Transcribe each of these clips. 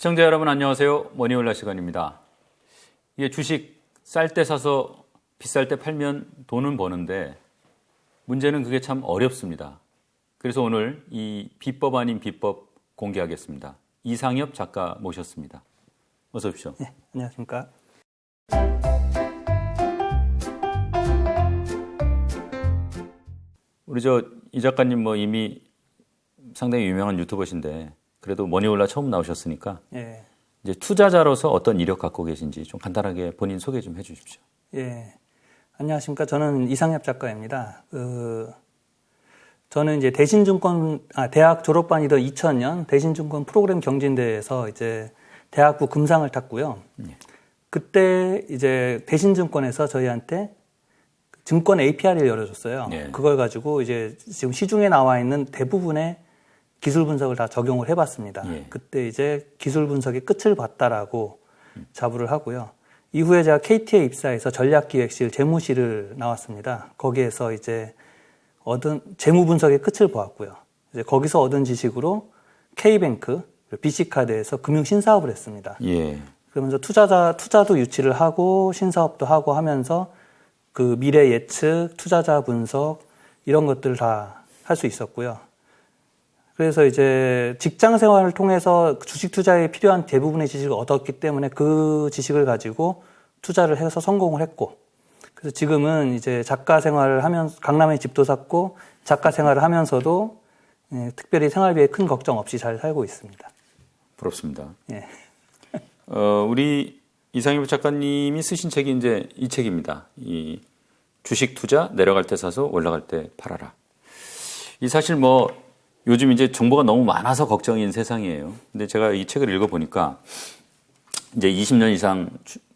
시청자 여러분 안녕하세요. 머니올라 시간입니다. 이게 주식 쌀 때 사서 비쌀 때 팔면 돈은 버는데 문제는 그게 참 어렵습니다. 그래서 오늘 이 비법 아닌 비법 공개하겠습니다. 이상엽 작가 모셨습니다. 어서 오십시오. 네, 안녕하십니까. 우리 이 작가님 이미 상당히 유명한 유튜버신데 그래도 머니올라 처음 나오셨으니까 예. 이제 투자자로서 어떤 이력 갖고 계신지 좀 간단하게 본인 소개 좀 해주십시오. 예. 안녕하십니까. 저는 이상엽 작가입니다. 저는 이제 대학 졸업반이던 2000년 대신증권 프로그램 경진대회에서 이제 대학부 금상을 탔고요. 그때 이제 대신증권에서 저희한테 증권 API를 열어줬어요. 예. 그걸 가지고 이제 지금 시중에 나와 있는 대부분의 기술 분석을 다 적용을 해봤습니다. 예. 그때 이제 기술 분석의 끝을 봤다라고 자부를 하고요. 이후에 제가 KT에 입사해서 전략기획실, 재무실을 나왔습니다. 거기에서 이제 얻은 재무 분석의 끝을 보았고요. 이제 거기서 얻은 지식으로 K뱅크, BC카드에서 금융 신사업을 했습니다. 예. 그러면서 투자도 유치를 하고 신사업도 하고 하면서 그 미래 예측, 투자자 분석 이런 것들을 다 할 수 있었고요. 그래서 이제 직장 생활을 통해서 주식 투자에 필요한 대부분의 지식을 얻었기 때문에 그 지식을 가지고 투자를 해서 성공을 했고, 그래서 지금은 이제 작가 생활을 하면서 강남에 집도 샀고 작가 생활을 하면서도 특별히 생활비에 큰 걱정 없이 잘 살고 있습니다. 부럽습니다. 예. 우리 이상엽 작가님이 쓰신 책이 이제 이 책입니다. 이 주식 투자 내려갈 때 사서 올라갈 때 팔아라. 이 사실 요즘 이제 정보가 너무 많아서 걱정인 세상이에요. 근데 제가 이 책을 읽어보니까 이제 20년 이상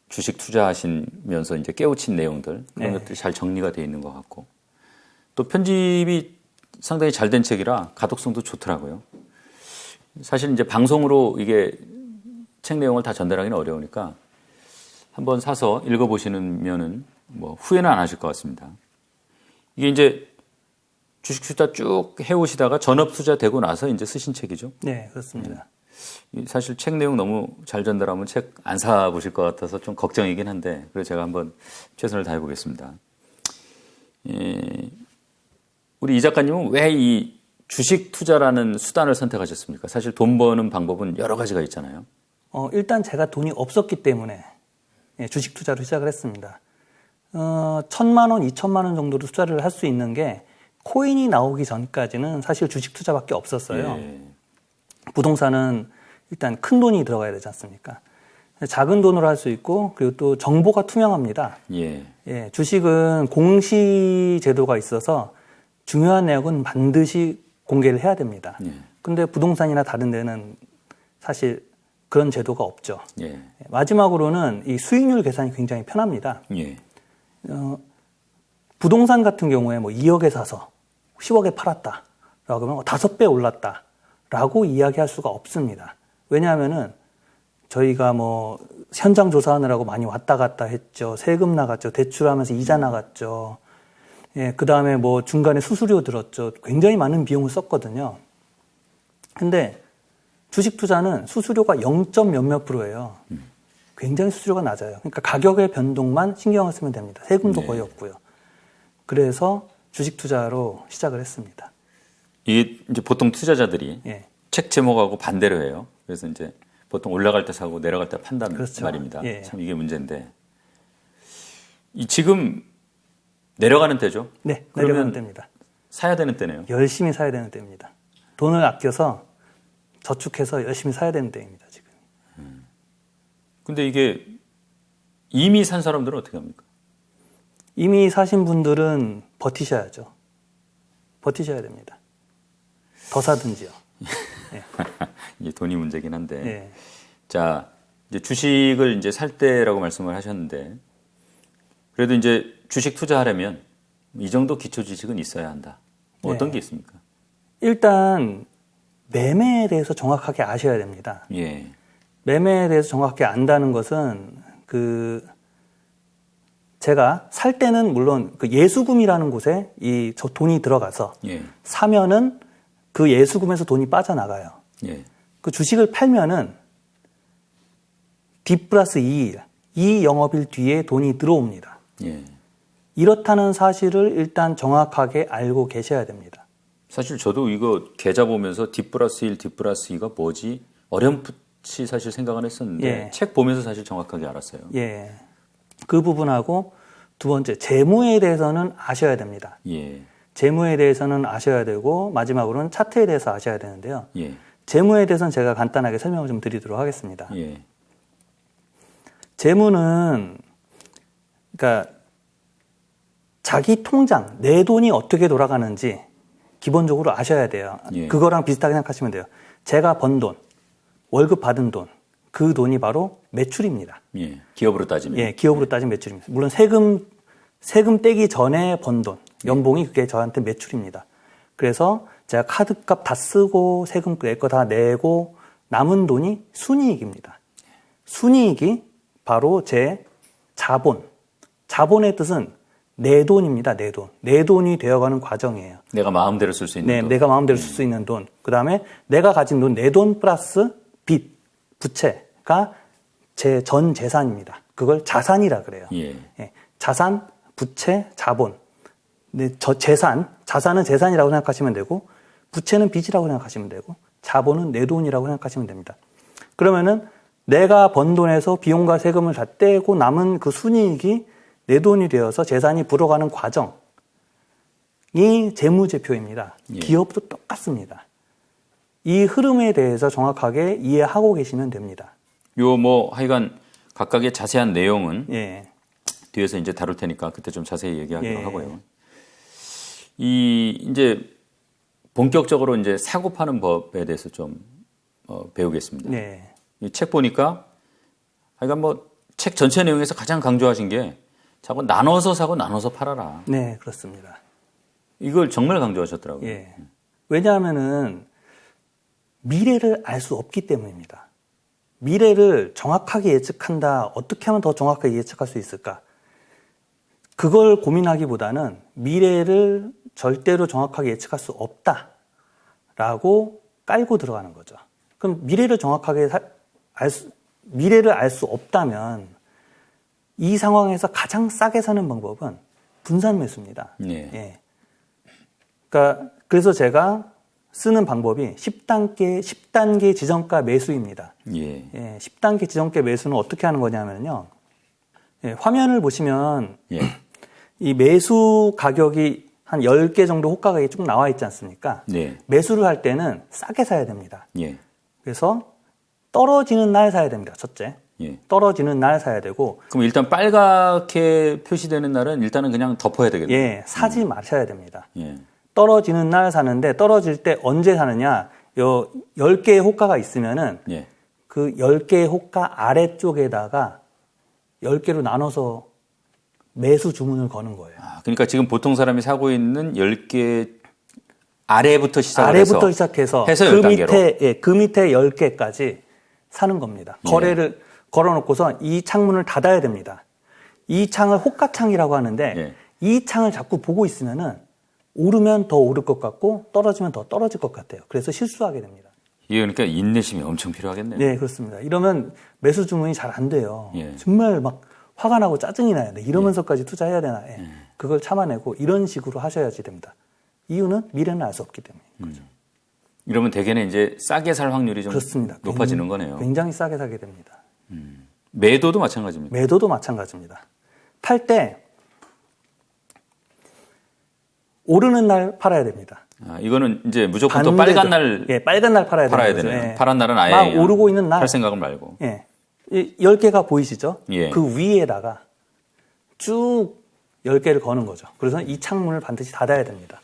주식 투자하시면서 이제 깨우친 내용들 그런 것들이 잘 정리가 되어 있는 것 같고 또 편집이 상당히 잘 된 책이라 가독성도 좋더라고요. 사실 이제 방송으로 이게 책 내용을 다 전달하기는 어려우니까 한번 사서 읽어보시면은 후회는 안 하실 것 같습니다. 이게 이제 주식 투자 쭉 해오시다가 전업 투자 되고 나서 이제 쓰신 책이죠? 네, 그렇습니다. 사실 책 내용 너무 잘 전달하면 책 안 사보실 것 같아서 좀 걱정이긴 한데 그래서 제가 한번 최선을 다해보겠습니다. 우리 이 작가님은 왜 이 주식 투자라는 수단을 선택하셨습니까? 사실 돈 버는 방법은 여러 가지가 있잖아요. 일단 제가 돈이 없었기 때문에 주식 투자로 시작을 했습니다. 1,000만 원, 2,000만 원 정도로 투자를 할 수 있는 게 코인이 나오기 전까지는 사실 주식 투자밖에 없었어요. 예. 부동산은 일단 큰 돈이 들어가야 되지 않습니까? 작은 돈으로 할 수 있고 그리고 또 정보가 투명합니다. 예. 예, 주식은 공시 제도가 있어서 중요한 내역은 반드시 공개를 해야 됩니다. 예. 근데 부동산이나 다른 데는 사실 그런 제도가 없죠. 예. 마지막으로는 이 수익률 계산이 굉장히 편합니다. 예. 부동산 같은 경우에 2억에 사서 10억에 팔았다. 라고 하면 5배 올랐다. 라고 이야기할 수가 없습니다. 왜냐하면은 저희가 현장 조사하느라고 많이 왔다 갔다 했죠. 세금 나갔죠. 대출하면서 이자 나갔죠. 예, 그 다음에 중간에 수수료 들었죠. 굉장히 많은 비용을 썼거든요. 근데 주식 투자는 수수료가 0. 몇몇 %예요. 굉장히 수수료가 낮아요. 그러니까 가격의 변동만 신경을 쓰면 됩니다. 세금도 거의 없고요. 그래서 주식 투자로 시작을 했습니다. 이게 이제 보통 투자자들이 예. 책 제목하고 반대로 해요. 그래서 이제 보통 올라갈 때 사고 내려갈 때 판다는 그렇죠. 말입니다. 예. 참 이게 문제인데. 지금 내려가는 때죠? 네, 내려가는 때입니다. 사야 되는 때네요. 열심히 사야 되는 때입니다. 돈을 아껴서 저축해서 열심히 사야 되는 때입니다, 지금. 근데 이게 이미 산 사람들은 어떻게 합니까? 이미 사신 분들은 버티셔야죠. 버티셔야 됩니다. 더 사든지요. 네. 이게 돈이 문제긴 한데. 네. 자, 이제 주식을 이제 살 때라고 말씀을 하셨는데, 그래도 이제 주식 투자하려면 이 정도 기초 지식은 있어야 한다. 어떤 네. 게 있습니까? 일단 매매에 대해서 정확하게 아셔야 됩니다. 예. 매매에 대해서 정확하게 안다는 것은 제가 살 때는 물론 그 예수금이라는 곳에 저 돈이 들어가서 예. 사면은 그 예수금에서 돈이 빠져나가요. 예. 그 주식을 팔면은 D 플러스 2일, 이 영업일 뒤에 돈이 들어옵니다. 예. 이렇다는 사실을 일단 정확하게 알고 계셔야 됩니다. 사실 저도 이거 계좌 보면서 D 플러스 1, D 플러스 2가 뭐지? 어렴풋이 사실 생각은 했었는데 예. 책 보면서 사실 정확하게 알았어요. 예. 그 부분하고 두 번째, 재무에 대해서는 아셔야 됩니다. 예. 재무에 대해서는 아셔야 되고 마지막으로는 차트에 대해서 아셔야 되는데요. 예. 재무에 대해서는 제가 간단하게 설명을 좀 드리도록 하겠습니다. 예. 재무는 그러니까 자기 통장, 내 돈이 어떻게 돌아가는지 기본적으로 아셔야 돼요. 예. 그거랑 비슷하게 생각하시면 돼요. 제가 번 돈, 월급 받은 돈, 그 돈이 바로 매출입니다. 예. 기업으로 따지면. 예, 기업으로 따지면 매출입니다. 물론 세금 떼기 전에 번 돈, 연봉이 그게 저한테 매출입니다. 그래서 제가 카드값 다 쓰고 세금 내 거 다 내고 남은 돈이 순이익입니다. 순이익이 바로 제 자본. 자본의 뜻은 내 돈입니다. 내 돈. 내 돈이 되어가는 과정이에요. 내가 마음대로 쓸 수 있는 네, 돈. 내가 마음대로 쓸 수 있는 돈. 그 다음에 내가 가진 돈, 내 돈 플러스 빚, 부채가 제 전 재산입니다. 그걸 자산이라 그래요. 예. 예, 자산, 부채, 자본. 근데 자산은 재산이라고 생각하시면 되고, 부채는 빚이라고 생각하시면 되고, 자본은 내 돈이라고 생각하시면 됩니다. 그러면은 내가 번 돈에서 비용과 세금을 다 떼고 남은 그 순이익이 내 돈이 되어서 재산이 불어가는 과정이 재무제표입니다. 예. 기업도 똑같습니다. 이 흐름에 대해서 정확하게 이해하고 계시면 됩니다. 요 뭐 하여간 각각의 자세한 내용은 예. 뒤에서 이제 다룰 테니까 그때 좀 자세히 얘기하기로 예. 하고요. 이제 본격적으로 이제 사고 파는 법에 대해서 좀 배우겠습니다. 네. 이 책 보니까 하여간 뭐 책 전체 내용에서 가장 강조하신 게 자꾸 나눠서 사고 나눠서 팔아라. 네, 그렇습니다. 이걸 정말 강조하셨더라고요. 예. 왜냐하면은 미래를 알 수 없기 때문입니다. 미래를 정확하게 예측한다. 어떻게 하면 더 정확하게 예측할 수 있을까? 그걸 고민하기보다는 미래를 절대로 정확하게 예측할 수 없다라고 깔고 들어가는 거죠. 그럼 미래를 정확하게 미래를 알 수 없다면 이 상황에서 가장 싸게 사는 방법은 분산 매수입니다. 네. 예. 그러니까 그래서 제가 쓰는 방법이 10단계 지정가 매수입니다. 예. 예, 10단계 지정가 매수는 어떻게 하는 거냐면요. 예, 화면을 보시면 예. 이 매수 가격이 한 10개 정도 호가가 쭉 나와 있지 않습니까? 네. 매수를 할 때는 싸게 사야 됩니다. 예. 그래서 떨어지는 날 사야 됩니다. 첫째. 예. 떨어지는 날 사야 되고 그럼 일단 빨갛게 표시되는 날은 일단은 그냥 덮어야 되겠네요. 예, 사지 마셔야 됩니다. 예. 떨어지는 날 사는데 떨어질 때 언제 사느냐? 10개의 호가가 있으면은 예. 그 10개의 호가 아래쪽에다가 10개로 나눠서 매수 주문을 거는 거예요. 아, 그러니까 지금 보통 사람이 사고 있는 10개 아래부터 시작해서 해서 그 10단계로. 밑에 그 밑에 10개까지 사는 겁니다. 예. 거래를 걸어놓고서 이 창문을 닫아야 됩니다. 이 창을 호가창이라고 하는데 예. 이 창을 자꾸 보고 있으면은 오르면 더 오를 것 같고 떨어지면 더 떨어질 것 같아요. 그래서 실수하게 됩니다. 이게 그러니까 인내심이 엄청 필요하겠네요. 네, 그렇습니다. 이러면 매수 주문이 잘 안 돼요. 예. 정말 막 화가 나고 짜증이 나요. 네, 이러면서까지 투자해야 되나? 예. 그걸 참아내고 이런 식으로 하셔야지 됩니다. 이유는 미래는 알 수 없기 때문에. 이러면 대개는 이제 싸게 살 확률이 좀 그렇습니다. 높아지는 거네요. 굉장히 싸게 사게 됩니다. 매도도 마찬가지입니다. 매도도 마찬가지입니다. 팔 때 오르는 날 팔아야 됩니다. 아, 이거는 이제 무조건 또 빨간 날 예, 빨간 날 팔아야 팔아야 되는 거죠. 되네요. 예. 파란 날은 아예 막 그냥 오르고 있는 날. 팔 생각을 말고. 예. 10개가 보이시죠? 예. 그 위에다가 쭉 10개를 거는 거죠. 그래서 이 창문을 반드시 닫아야 됩니다.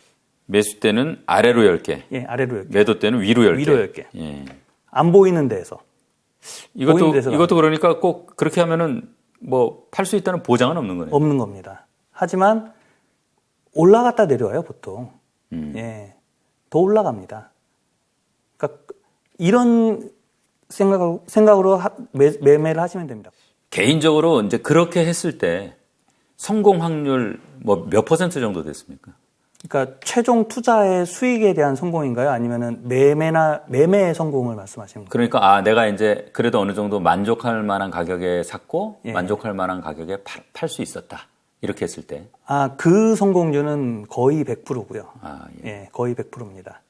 매수 때는 아래로 10개, 예, 아래로 10개. 매도 때는 위로 10개. 위로 10개. 예. 안 보이는 데에서. 보이는 데서 이것도 그러니까 꼭 그렇게 하면은 뭐 팔 수 있다는 보장은 없는 거네요. 없는 겁니다. 하지만 올라갔다 내려와요, 보통. 예. 더 올라갑니다. 그러니까 이런 생각으로 매매를 하시면 됩니다. 개인적으로 이제 그렇게 했을 때 성공 확률 뭐 몇 퍼센트 정도 됐습니까? 그러니까 최종 투자의 수익에 대한 성공인가요? 아니면은 매매의 성공을 말씀하시는 거예요? 그러니까 내가 이제 그래도 어느 정도 만족할 만한 가격에 샀고 예. 만족할 만한 가격에 팔 수 있었다. 이렇게 했을 때. 그 성공률은 거의 100%고요. 예. 예, 거의 100%입니다.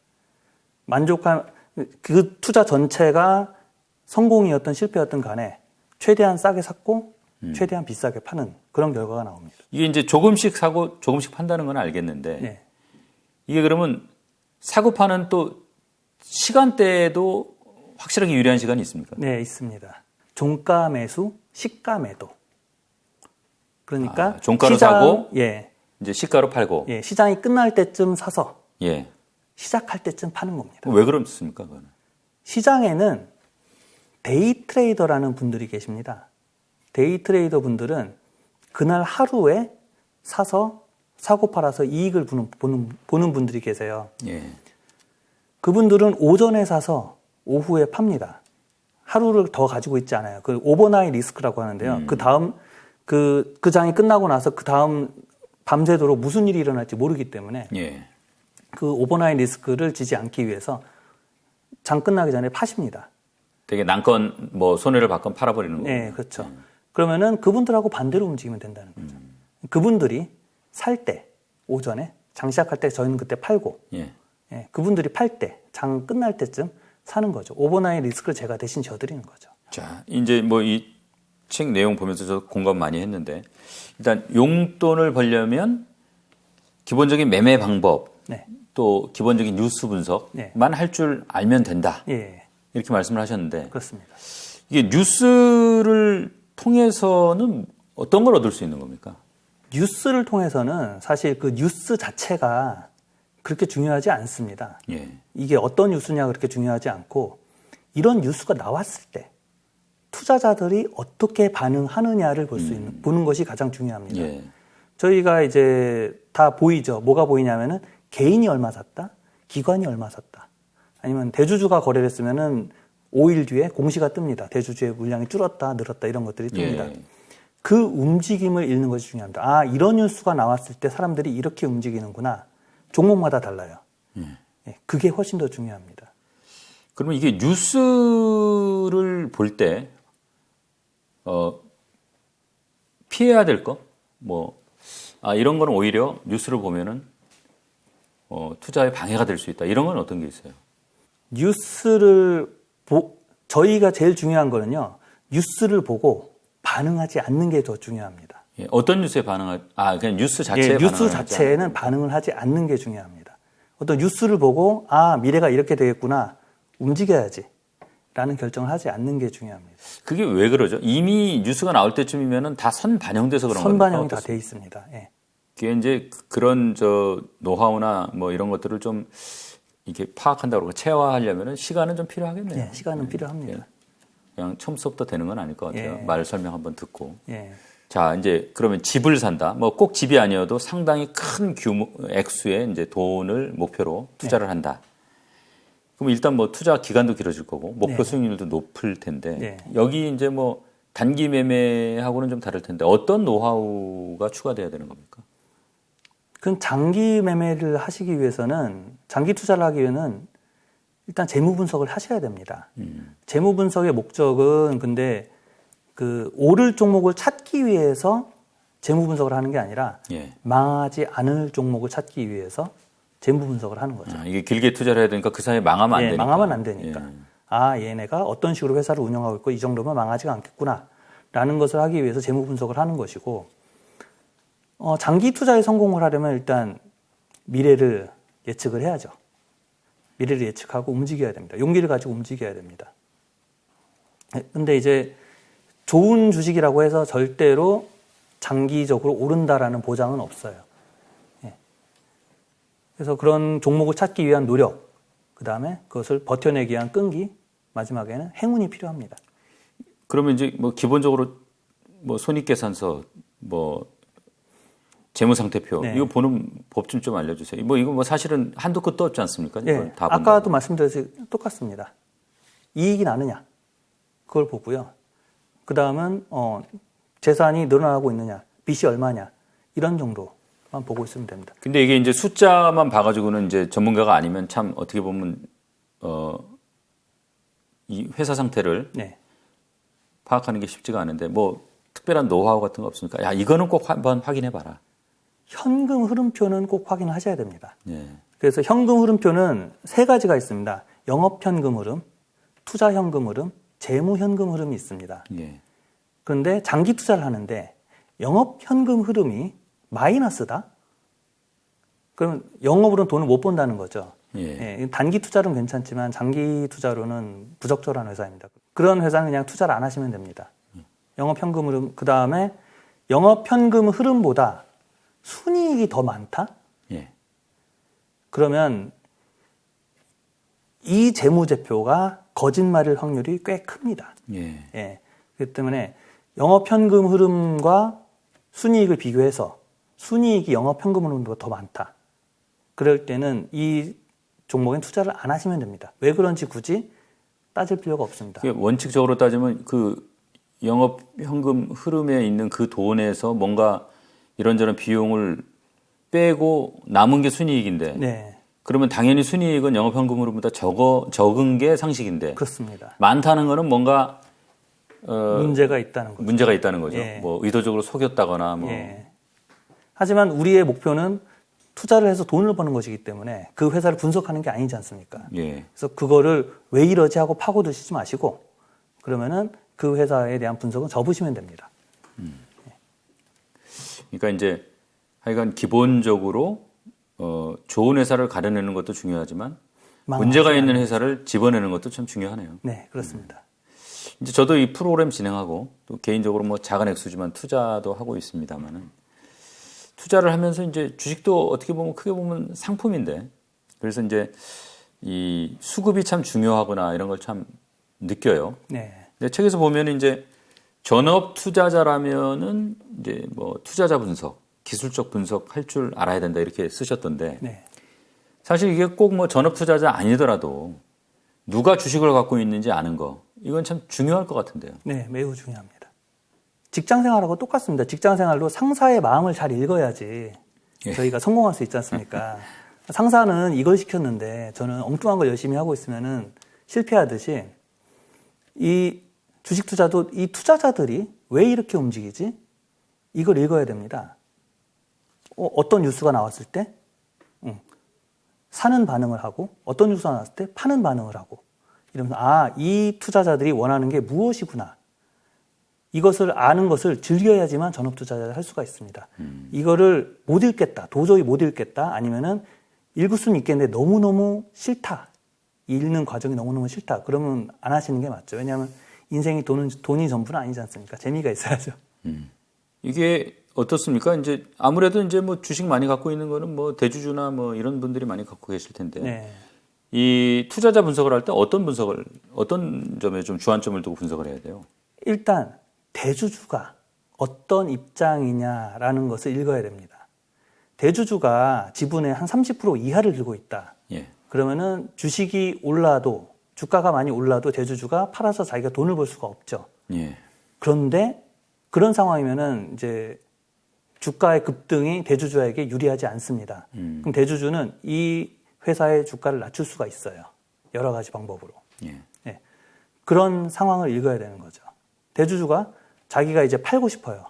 그 투자 전체가 성공이었던 실패였던 간에 최대한 싸게 샀고 최대한 비싸게 파는 그런 결과가 나옵니다. 이게 이제 조금씩 사고 조금씩 판다는 건 알겠는데 예. 이게 그러면 사고 파는 또 시간대에도 확실하게 유리한 시간이 있습니까? 네, 있습니다. 종가 매수, 시가 매도. 그러니까 종가로 사고 예, 이제 시가로 팔고. 예, 시장이 끝날 때쯤 사서 예. 시작할 때쯤 파는 겁니다. 왜 그렇습니까? 그거는? 시장에는 데이 트레이더라는 분들이 계십니다. 데이 트레이더 분들은 그날 하루에 사서 사고 팔아서 이익을 보는 분들이 계세요. 예. 그분들은 오전에 사서 오후에 팝니다. 하루를 더 가지고 있지 않아요. 그 오버나잇 리스크라고 하는데요. 그 다음 그 장이 끝나고 나서 그 다음 밤새도록 무슨 일이 일어날지 모르기 때문에 예. 그 오버나잇 리스크를 지지 않기 위해서 장 끝나기 전에 파십니다. 되게 난건 뭐 손해를 받건 팔아버리는 거예요. 네, 그렇죠. 그러면은 그분들하고 반대로 움직이면 된다는 거죠. 그분들이 살 때 오전에 장 시작할 때 저희는 그때 팔고 예. 예, 그분들이 팔 때 장 끝날 때쯤 사는 거죠. 오버나잇 리스크를 제가 대신 져드리는 거죠. 자, 이제 뭐 이 책 내용 보면서 저 공감 많이 했는데 일단 용돈을 벌려면 기본적인 매매 방법 네. 또 기본적인 뉴스 분석만 네. 할 줄 알면 된다. 예, 이렇게 말씀을 하셨는데 그렇습니다. 이게 뉴스를 통해서는 어떤 걸 얻을 수 있는 겁니까? 뉴스를 통해서는 사실 그 뉴스 자체가 그렇게 중요하지 않습니다. 예. 이게 어떤 뉴스냐 그렇게 중요하지 않고 이런 뉴스가 나왔을 때 투자자들이 어떻게 반응하느냐를 보는 것이 가장 중요합니다. 예. 저희가 이제 다 보이죠. 뭐가 보이냐면은 개인이 얼마 샀다, 기관이 얼마 샀다. 아니면 대주주가 거래를 했으면은 5일 뒤에 공시가 뜹니다. 대주주의 물량이 줄었다, 늘었다 이런 것들이 뜹니다. 예. 그 움직임을 읽는 것이 중요합니다. 이런 뉴스가 나왔을 때 사람들이 이렇게 움직이는구나. 종목마다 달라요. 예, 그게 훨씬 더 중요합니다. 그러면 이게 뉴스를 볼 때 피해야 될 거? 이런 거는 오히려 뉴스를 보면은 투자에 방해가 될 수 있다. 이런 건 어떤 게 있어요? 저희가 제일 중요한 거는요. 뉴스를 보고 반응하지 않는 게 더 중요합니다. 예, 어떤 뉴스에 그냥 뉴스 자체에 예, 뉴스 자체에는 반응을 하지 않는 게 중요합니다. 어떤 뉴스를 보고 미래가 이렇게 되겠구나. 움직여야지. 라는 결정을 하지 않는 게 중요합니다. 그게 왜 그러죠? 이미 뉴스가 나올 때쯤이면은 다 선반영돼서 그런 거예요. 선반영이 다 돼 있습니다. 예. 그게 이제 그런 노하우나 뭐 이런 것들을 좀 이렇게 파악한다고 그러고 체화하려면은 시간은 좀 필요하겠네요. 예, 시간은 필요합니다. 그냥 처음부터 되는 건 아닐 것 같아요. 예. 말 설명 한번 듣고. 예. 자, 이제 그러면 집을 산다. 뭐 꼭 집이 아니어도 상당히 큰 액수의 이제 돈을 목표로 투자를 한다. 그럼 일단 뭐 투자 기간도 길어질 거고 목표 수익률도 높을 텐데 여기 이제 뭐 단기 매매하고는 좀 다를 텐데 어떤 노하우가 추가돼야 되는 겁니까? 그럼 장기 매매를 하시기 위해서는 장기 투자를 하기 위해서는 일단 재무 분석을 하셔야 됩니다. 재무 분석의 목적은 근데 그 오를 종목을 찾기 위해서 재무 분석을 하는 게 아니라 망하지 않을 종목을 찾기 위해서 재무 분석을 하는 거죠. 이게 길게 투자를 해야 되니까 그 사이에 망하면 안 되니까. 망하면 안 되니까. 얘네가 어떤 식으로 회사를 운영하고 있고 이 정도면 망하지가 않겠구나. 라는 것을 하기 위해서 재무 분석을 하는 것이고 장기 투자에 성공을 하려면 일단 미래를 예측을 해야죠. 미래를 예측하고 움직여야 됩니다. 용기를 가지고 움직여야 됩니다. 근데 이제 좋은 주식이라고 해서 절대로 장기적으로 오른다라는 보장은 없어요. 그래서 그런 종목을 찾기 위한 노력, 그 다음에 그것을 버텨내기 위한 끈기, 마지막에는 행운이 필요합니다. 그러면 이제 뭐 기본적으로 뭐 손익계산서, 뭐 재무상태표 이거 보는 법 좀 알려주세요. 뭐 이거 뭐 사실은 한도 끝도 없지 않습니까? 예, 아까도 말씀드렸듯이 똑같습니다. 이익이 나느냐, 그걸 보고요. 그 다음은 재산이 늘어나고 있느냐, 빚이 얼마냐, 이런 정도 보고 있으면 됩니다. 근데 이게 이제 숫자만 봐가지고는 이제 전문가가 아니면 참 어떻게 보면 이 회사 상태를 네. 파악하는 게 쉽지가 않은데 뭐 특별한 노하우 같은 거 없습니까? 야, 이거는 꼭 한번 확인해 봐라. 현금 흐름표는 꼭 확인하셔야 됩니다. 예. 그래서 현금 흐름표는 세 가지가 있습니다. 영업 현금 흐름, 투자 현금 흐름, 재무 현금 흐름이 있습니다. 예. 그런데 장기 투자를 하는데 영업 현금 흐름이 마이너스다? 그러면 영업으로는 돈을 못 번다는 거죠. 예. 예, 단기 투자로는 괜찮지만 장기 투자로는 부적절한 회사입니다. 그런 회사는 그냥 투자를 안 하시면 됩니다. 영업 현금 흐름, 그 다음에 영업 현금 흐름보다 순이익이 더 많다? 예. 그러면 이 재무제표가 거짓말일 확률이 꽤 큽니다. 예. 예. 그렇기 때문에 영업 현금 흐름과 순이익을 비교해서 순이익이 영업 현금 흐름보다 더 많다. 그럴 때는 이 종목엔 투자를 안 하시면 됩니다. 왜 그런지 굳이 따질 필요가 없습니다. 원칙적으로 따지면 그 영업 현금 흐름에 있는 그 돈에서 뭔가 이런저런 비용을 빼고 남은 게 순이익인데 네. 그러면 당연히 순이익은 영업 현금 흐름보다 적은 게 상식인데 그렇습니다. 많다는 거는 뭔가 문제가 있다는 거죠. 문제가 있다는 거죠. 예. 뭐 의도적으로 속였다거나 뭐 예. 하지만 우리의 목표는 투자를 해서 돈을 버는 것이기 때문에 그 회사를 분석하는 게 아니지 않습니까? 예. 그래서 그거를 왜 이러지 하고 파고드시지 마시고 그러면은 그 회사에 대한 분석은 접으시면 됩니다. 그러니까 이제 하여간 기본적으로 좋은 회사를 가려내는 것도 중요하지만 문제가 있는 회사를 집어내는 것도 참 중요하네요. 네, 그렇습니다. 이제 저도 이 프로그램 진행하고 또 개인적으로 뭐 작은 액수지만 투자도 하고 있습니다만은 투자를 하면서 이제 주식도 어떻게 보면 크게 보면 상품인데 그래서 이제 이 수급이 참 중요하구나 이런 걸 참 느껴요. 네. 근데 책에서 보면 이제 전업 투자자라면은 이제 뭐 투자자 분석, 기술적 분석 할 줄 알아야 된다 이렇게 쓰셨던데 네. 사실 이게 꼭 뭐 전업 투자자 아니더라도 누가 주식을 갖고 있는지 아는 거 이건 참 중요할 것 같은데요. 네, 매우 중요합니다. 직장 생활하고 똑같습니다. 직장 생활로 상사의 마음을 잘 읽어야지 예. 저희가 성공할 수 있지 않습니까? 상사는 이걸 시켰는데 저는 엉뚱한 걸 열심히 하고 있으면은 실패하듯이 이 주식 투자도 이 투자자들이 왜 이렇게 움직이지? 이걸 읽어야 됩니다. 어떤 뉴스가 나왔을 때 사는 반응을 하고 어떤 뉴스가 나왔을 때 파는 반응을 하고 이러면서 이 투자자들이 원하는 게 무엇이구나. 이것을 아는 것을 즐겨야지만 전업 투자자를 할 수가 있습니다. 이거를 못 읽겠다. 도저히 못 읽겠다. 아니면은 읽을 수는 있겠는데 너무너무 싫다. 읽는 과정이 너무너무 싫다. 그러면 안 하시는 게 맞죠. 왜냐하면 인생이 돈이 전부는 아니지 않습니까? 재미가 있어야죠. 이게 어떻습니까? 이제 아무래도 이제 뭐 주식 많이 갖고 있는 거는 뭐 대주주나 뭐 이런 분들이 많이 갖고 계실 텐데 네. 이 투자자 분석을 할 때 어떤 점에 좀 주안점을 두고 분석을 해야 돼요? 일단 대주주가 어떤 입장이냐라는 것을 읽어야 됩니다. 대주주가 지분의 한 30% 이하를 들고 있다. 예. 그러면은 주식이 올라도 주가가 많이 올라도 대주주가 팔아서 자기가 돈을 벌 수가 없죠. 예. 그런데 그런 상황이면은 이제 주가의 급등이 대주주에게 유리하지 않습니다. 그럼 대주주는 이 회사의 주가를 낮출 수가 있어요. 여러 가지 방법으로. 예. 네. 그런 상황을 읽어야 되는 거죠. 대주주가 자기가 이제 팔고 싶어요.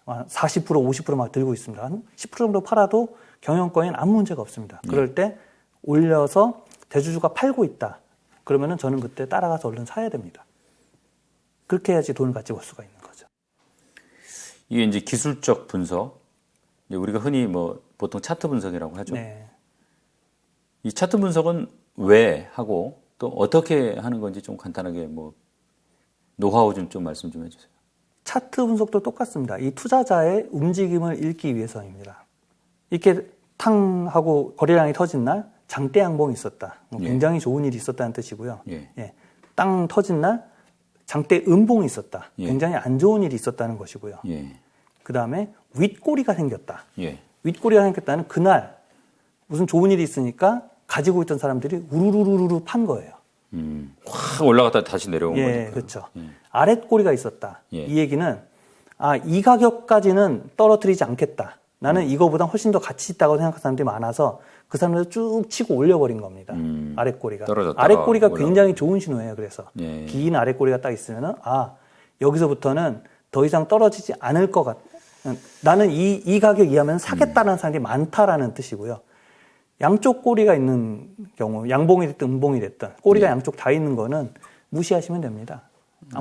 40%, 50% 막 들고 있습니다. 한 10% 정도 팔아도 경영권에는 아무 문제가 없습니다. 그럴 때 올려서 대주주가 팔고 있다. 그러면은 저는 그때 따라가서 얼른 사야 됩니다. 그렇게 해야지 돈을 같이 벌 수가 있는 거죠. 이게 이제 기술적 분석, 이제 우리가 흔히 뭐 보통 차트 분석이라고 하죠. 네. 이 차트 분석은 왜 하고 또 어떻게 하는 건지 좀 간단하게 뭐 노하우 좀 말씀 좀 해주세요. 차트 분석도 똑같습니다. 이 투자자의 움직임을 읽기 위해서입니다. 이렇게 탕 하고 거래량이 터진 날 장대 양봉이 있었다. 굉장히 좋은 일이 있었다는 뜻이고요. 예. 땅 터진 날 장대 음봉이 있었다. 예. 굉장히 안 좋은 일이 있었다는 것이고요. 예. 그 다음에 윗꼬리가 생겼다. 예. 윗꼬리가 생겼다는 그날 무슨 좋은 일이 있으니까 가지고 있던 사람들이 우르르르르 판 거예요. 확 올라갔다 다시 내려온 거니까. 그렇죠. 아랫꼬리가 있었다. 예. 이 얘기는 이 가격까지는 떨어뜨리지 않겠다. 나는 이거보다 훨씬 더 가치 있다고 생각하는 사람들이 많아서 그 사람들 쭉 치고 올려버린 겁니다. 아랫꼬리가. 떨어졌다가 아랫꼬리가 올라가고. 굉장히 좋은 신호예요. 그래서 예. 긴 아랫꼬리가 딱 있으면은 여기서부터는 더 이상 떨어지지 않을 것 같. 나는 이 가격 이하면 사겠다는 사람들이 많다라는 뜻이고요. 양쪽 꼬리가 있는 경우, 양봉이 됐든 음봉이 됐든 꼬리가 양쪽 다 있는 거는 무시하시면 됩니다.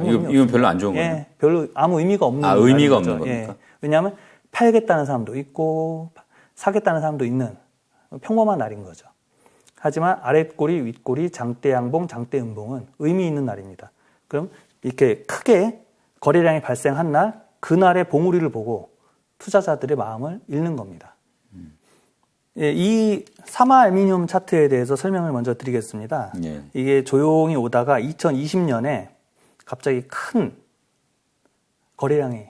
이건 별로 안 좋은 거예요. 예, 별로 아무 의미가 없는 의미가 거죠. 없는 겁니까? 예. 왜냐하면 팔겠다는 사람도 있고 사겠다는 사람도 있는 평범한 날인 거죠. 하지만 아랫꼬리, 윗꼬리, 장대 양봉, 장대 음봉은 의미 있는 날입니다. 그럼 이렇게 크게 거래량이 발생한 날, 그날의 봉우리를 보고 투자자들의 마음을 읽는 겁니다. 예, 이 사마 알루미늄 차트에 대해서 설명을 먼저 드리겠습니다. 예. 이게 조용히 오다가 2020년에 갑자기 큰 거래량이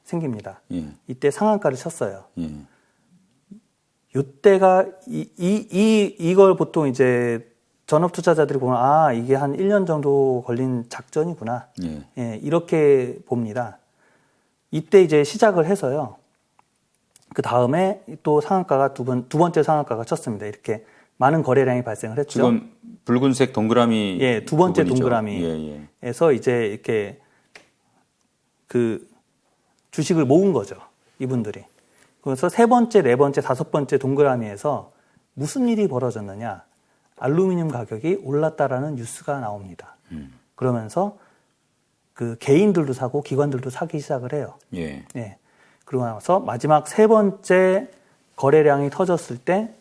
생깁니다. 예. 이때 상한가를 쳤어요. 예. 이때가 이걸 보통 이제 전업 투자자들이 보면 이게 한 1년 정도 걸린 작전이구나. 예. 예, 이렇게 봅니다. 이때 이제 시작을 해서요. 그 다음에 또 상한가가 두 번째 상한가가 쳤습니다. 이렇게 많은 거래량이 발생을 했죠. 지금 붉은색 동그라미. 예, 두 번째 부분이죠. 동그라미에서 이제 이렇게 그 주식을 모은 거죠. 이분들이. 그래서 세 번째, 네 번째, 다섯 번째 동그라미에서 무슨 일이 벌어졌느냐. 알루미늄 가격이 올랐다라는 뉴스가 나옵니다. 그러면서 그 개인들도 사고 기관들도 사기 시작을 해요. 예. 예. 그러고 나서 마지막 세 번째 거래량이 터졌을 때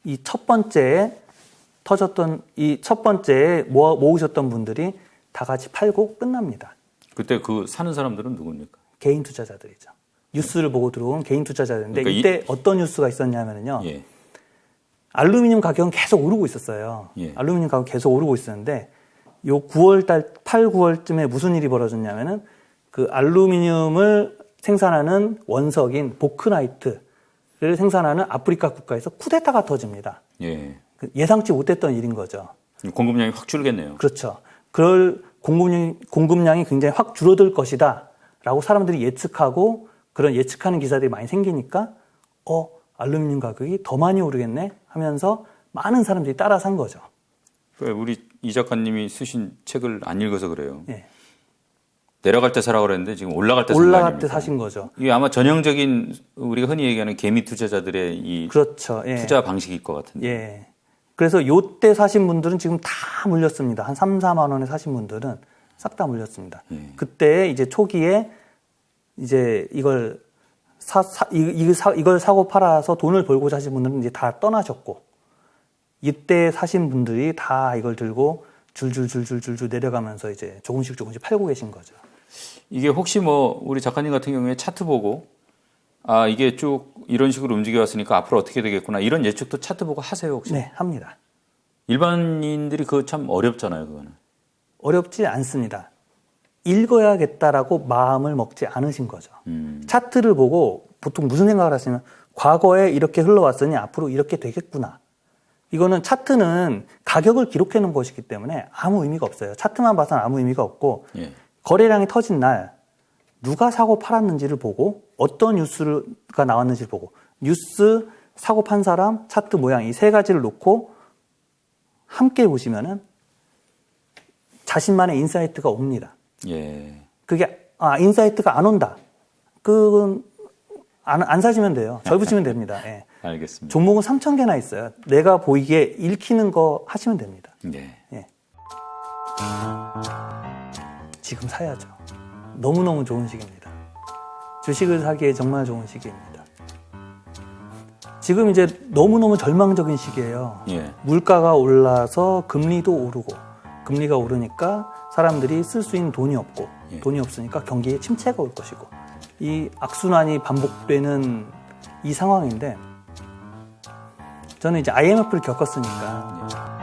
이 첫 번째에 터졌던 이 첫 번째에 모으셨던 분들이 다 같이 팔고 끝납니다. 그때 그 사는 사람들은 누굽니까? 개인 투자자들이죠. 뉴스를 보고 들어온 개인 투자자들인데 그러니까 이때 어떤 뉴스가 있었냐면요. 예. 알루미늄 가격은 계속 오르고 있었어요. 예. 알루미늄 가격 계속 오르고 있었는데 요 9월달 8, 9월쯤에 무슨 일이 벌어졌냐면은 그 알루미늄을 생산하는 원석인 보크나이트를 생산하는 아프리카 국가에서 쿠데타가 터집니다. 예. 예상치 못했던 일인 거죠. 공급량이 확 줄겠네요. 그렇죠. 그럴 공급량이 굉장히 확 줄어들 것이다 라고 사람들이 예측하고 그런 예측하는 기사들이 많이 생기니까 알루미늄 가격이 더 많이 오르겠네 하면서 많은 사람들이 따라 산 거죠. 우리 이 작가님이 쓰신 책을 안 읽어서 그래요. 예. 내려갈 때 사라고 그랬는데 지금 올라갈 때 산 거 올라갈 아닙니까? 때 사신 거죠. 이게 아마 전형적인 우리가 흔히 얘기하는 개미 투자자들의 이 그렇죠. 예. 투자 방식일 것 같은데. 예. 그래서 요때 사신 분들은 지금 다 물렸습니다. 한 3, 4만 원에 사신 분들은 싹 다 물렸습니다. 예. 그때 이제 초기에 이제 이걸 사고 팔아서 돈을 벌고자 하신 분들은 이제 다 떠나셨고 이때 사신 분들이 다 이걸 들고 줄줄줄줄줄 내려가면서 이제 조금씩 팔고 계신 거죠. 이게 혹시 우리 작가님 같은 경우에 차트 보고 이게 쭉 이런 식으로 움직여 왔으니까 앞으로 어떻게 되겠구나 이런 예측도 차트 보고 하세요 혹시? 네, 합니다. 일반인들이 그거 참 어렵잖아요, 그거는. 어렵지 않습니다. 읽어야겠다라고 마음을 먹지 않으신 거죠. 차트를 보고 보통 무슨 생각을 하시냐면 과거에 이렇게 흘러왔으니 앞으로 이렇게 되겠구나. 이거는 차트는 가격을 기록해 놓은 것이기 때문에 아무 의미가 없어요. 차트만 봐서는 아무 의미가 없고 예. 거래량이 터진 날 누가 사고 팔았는지를 보고 어떤 뉴스가 나왔는지를 보고 뉴스, 사고 판 사람, 차트 모양 이 세 가지를 놓고 함께 보시면은 자신만의 인사이트가 옵니다. 예. 그게 인사이트가 안 온다. 그건 안 사시면 돼요. 접으시면 됩니다. 예. 알겠습니다. 종목은 3,000개나 있어요. 내가 보이기에 읽히는 거 하시면 됩니다. 네. 예. 지금 사야죠. 너무너무 좋은 시기입니다. 주식을 사기에 정말 좋은 시기입니다. 지금 이제 너무너무 절망적인 시기예요. 예. 물가가 올라서 금리도 오르고 금리가 오르니까 사람들이 쓸 수 있는 돈이 없고 예. 돈이 없으니까 경기에 침체가 올 것이고 이 악순환이 반복되는 이 상황인데 저는 이제 IMF를 겪었으니까